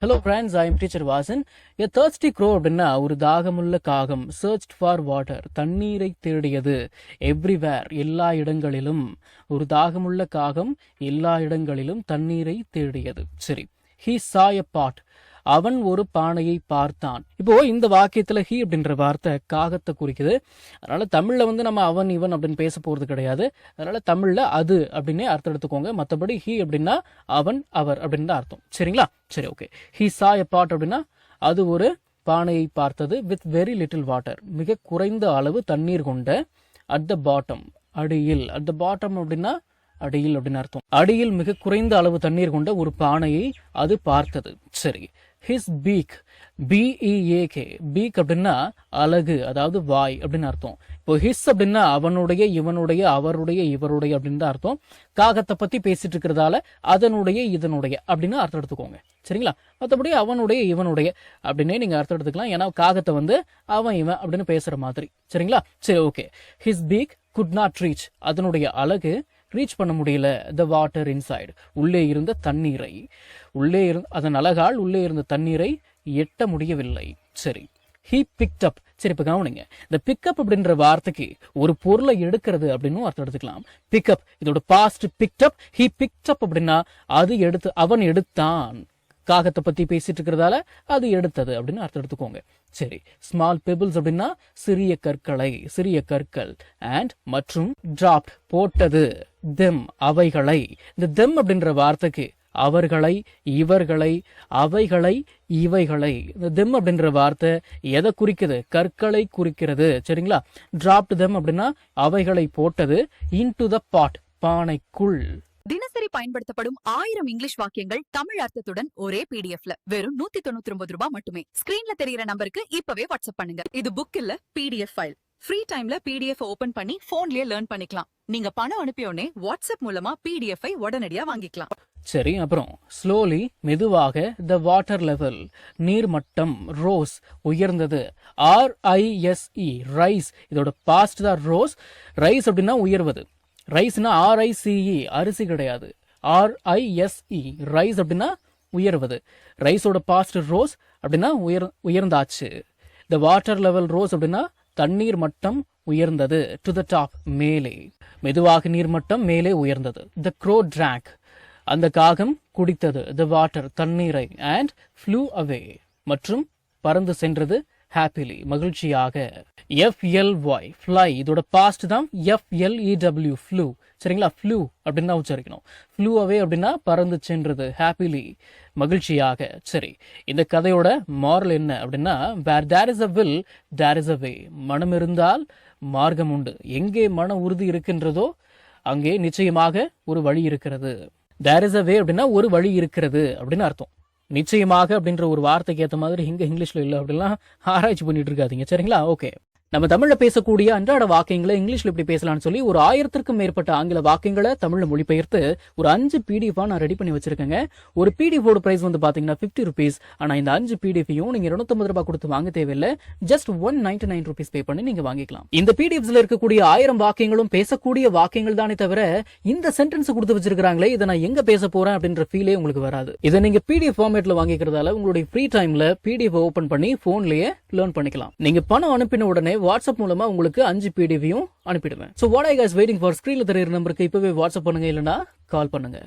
Hello friends, I am teacher Vasan. A thirsty crow அப்படின்னா ஒரு தாகமுள்ள காகம் searched for water, தண்ணீரை தேடியது. Everywhere, எல்லா இடங்களிலும். ஒரு தாகமுள்ள காகம் எல்லா இடங்களிலும் தண்ணீரை தேடியது. சரி. He saw a pot. அவன் ஒரு பானையை பார்த்தான். இப்போ இந்த வாக்கியத்துல ஹி அப்படின்ற வார்த்தை காகத்தை குறிக்குது. அதனால தமிழ்ல நம்ம அவன் இவன் அப்படின்னு பேச போறது கிடையாது. அதனால தமிழ்ல அது அப்படின்னு அர்த்தம் எடுத்துக்கோங்க. மற்றபடி ஹி அப்படின்னா அவன் அவர் அப்படின்னு தான் அர்த்தம். சரிங்களா? சரி, ஓகே. ஹி சா எ பாட் அப்படின்னா அது ஒரு பானையை பார்த்தது வித் வெரி லிட்டில் வாட்டர், மிக குறைந்த அளவு தண்ணீர் கொண்ட. அட் த பாட்டம், அடியில். அட் த பாட்டம் அப்படின்னா அடியில் அப்படின்னு அர்த்தம். அடியில் மிக குறைந்த அளவு தண்ணீர் கொண்ட ஒரு பானையை அது பார்த்தது. சரி. ஹிஸ் பீக், பிஇஏகே, பீக் அப்படின்னா அலகு, அதாவது வாய் அப்படின்னு அர்த்தம். இப்போ ஹிஸ் அப்படின்னா அவனுடைய, இவனுடைய, அவருடைய, இவருடைய அப்படின்னு தான் அர்த்தம். காகத்தை பத்தி பேசிட்டு இருக்கிறதால அதனுடைய, இதனுடைய அப்படின்னு அர்த்தம் எடுத்துக்கோங்க. சரிங்களா? மற்றபடி அவனுடைய, இவனுடைய அப்படின்னே நீங்க அர்த்தம் எடுத்துக்கலாம். ஏன்னா காகத்தை அவன் இவன் அப்படின்னு பேசுற மாதிரி. சரிங்களா? சரி, okay. His peak could not reach, அதனுடைய அலகு ரீச் பண்ண முடியல த வாட்டர் இன்சைடு, உள்ளே இருந்த தண்ணீரை. அதன் அழகால் உள்ளே இருந்த தண்ணீரை எட்ட முடியவில்லை. சரி. ஹி பிக்ட் அப். சரி, இப்ப கவனிங்க. இந்த பிக்கப் அப்படின்ற வார்த்தைக்கு ஒரு பொருளை எடுக்கிறது அப்படின்னு அர்த்தம் எடுத்துக்கலாம். பிக்அப், இதோட past picked up. He picked up அப்படின்னா அது எடுத்து, அவன் எடுத்தான். காகத்தை பத்தி பேசிட்டு இருக்கிறதால அது எடுத்தது அப்படின்னு அர்த்தம் எடுத்துக்கோங்க. சரி. ஸ்மால் பெபிள்ஸ் அப்படின்னா சிறிய கற்களை, சிறிய கற்கள். அண்ட் மற்றும் டிராப்ட், போட்டது. தெம், அவைகளை. இந்த தெம் அப்படின்ற வார்த்தைக்கு அவர்களை, இவர்களை, அவைகளை, இவைகளை. இந்த தெம் அப்படின்ற வார்த்தை எதை குறிக்குது? கற்களை குறிக்கிறது. சரிங்களா? டிராப்ட் தெம் அப்படின்னா அவைகளை போட்டது. இன்டு த பாட், பானைக்குள். தினசரி பயன்படுத்தப்படும் 1000 இங்கிலீஷ் வாக்கியங்கள் தமிழ் அர்த்தத்துடன் ஒரே பிடிஎஃப்ல வெறும் 199 ரூபாய் மட்டுமே. ஸ்கிரீன்ல தெரியுற நம்பருக்கு இப்பவே வாட்ஸ்அப் பண்ணுங்க. இது புக் இல்ல, பிடிஎஃப் ஃபைல். ஃப்ரீ டைம்ல பிடிஎஃப் ஓபன் பண்ணி போன்லயே லேர்ன் பண்ணிக்கலாம். நீங்க பணம் அனுப்பியோடனே வாட்ஸ்அப் மூலமா பிடிஎஃப் உடனடியா வாங்கிக்கலாம். சரி, அப்புறம் ஸ்லோலி, மெதுவாக. த வாட்டர் லெவல், நீர்மட்டம். ரோஸ், உயர்ந்தது. RISE, rice. இதோட பாஸ்ட் தான் ரோஸ். ரைஸ் அப்படின்னா உயர்வது. ரைஸ்னா RICE, அரிசி கிடையாது. RISE, ரைஸ் அப்படின்னா உயர்வது. ரைஸோட பாஸ்ட் ரோஸ் அப்படின்னா உயர்ந்தாச்சு. த வாட்டர் லெவல் ரோஸ் அப்படின்னா தண்ணீர் மட்டம் உயர்ந்தது. டு த டாப், மேலே. மெதுவாக நீர்மட்டம் மேலே உயர்ந்தது. த க்ரோ டிராங்க், அந்த காகம் குடித்தது. த வாட்டர், தண்ணீரை. அண்ட் ஃப்ளூ அவே, மற்றும் பறந்து சென்றது. ஹாப்பிலி, மகிழ்ச்சியாக. FLY, fly. இதோட பாஸ்ட் தான் FLEW, ஃப்ளூ. சரிங்களா? ஃப்ளூ அப்படின்னு தான் உச்சரிக்கணும். ஃப்ளூ அவே அப்படின்னா பறந்து சென்றது. ஹாப்பிலி, மகிழ்ச்சியாக. சரி. இந்த கதையோட மாரல் என்ன அப்படின்னா, where there is a will there is a way. மனம் இருந்தால் மார்க்கம் உண்டு. எங்கே மன உறுதி இருக்கின்றதோ அங்கே நிச்சயமாக ஒரு வழி இருக்கிறது. தேர் இஸ் அ வே அப்படின்னா ஒரு வழி இருக்கிறது அப்படின்னு அர்த்தம். நிச்சயமாக அப்படின்ற ஒரு வார்த்தைக்கு ஏற்ற மாதிரி இங்கிலீஷ்ல இல்லை அப்படிலாம் ஆராய்ச்சி பண்ணிட்டு இருக்காதீங்க. சரிங்களா? ஓகே. நம்ம தமிழ்ல பேசக்கூடிய அன்றாட வாக்கியங்களை இங்கிலீஷ்ல இப்படி பேசலாம்னு சொல்லி ஒரு 1000க்கும் மேற்பட்ட ஆங்கில வாக்கியங்களை தமிழ்ல மொழிபெயர்த்து ஒரு 5 PDF நான் ரெடி பண்ணி வச்சிருக்கேங்க. ஒரு PDF பிரைஸ் பாத்தீங்கன்னா 50 rupees. ஆனா இந்த 5 PDFையும் நீங்க 250 ரூபாய் கொடுத்து வாங்க தேவையில்லை. ஜஸ்ட் 199 rupees பே பண்ணி நீங்க வாங்கிக்கலாம். இந்த PDFஸ்ல இருக்கக்கூடிய 1000 வாக்கியங்களும் பேசக்கூடிய வாக்கியங்கள் தானே தவிர இந்த சென்டென்ஸ் கொடுத்து வச்சிருக்காங்களே இதை நான் எங்க பேச போறேன் அப்படின்ற ஃபீலே உங்களுக்கு வராது. இதை நீங்க PDF ஃபார்மேட்ல வாங்கிக்கிறதால உங்களுடைய ஃப்ரீ டைம்ல PDF ஓபன் பண்ணி போன்லயே லேர்ன் பண்ணிக்கலாம். நீங்க பணம் அனுப்பின உடனே வாட்ஸ்அப் மூலமா உங்களுக்கு 5 PDFையும் அனுப்பிடுவேன். So what are you guys waiting for? ஸ்கிரீன்ல தெரியுற நம்பருக்கு இப்பவே வாட்ஸ்அப் பண்ணுங்க, இல்லனா கால் பண்ணுங்க.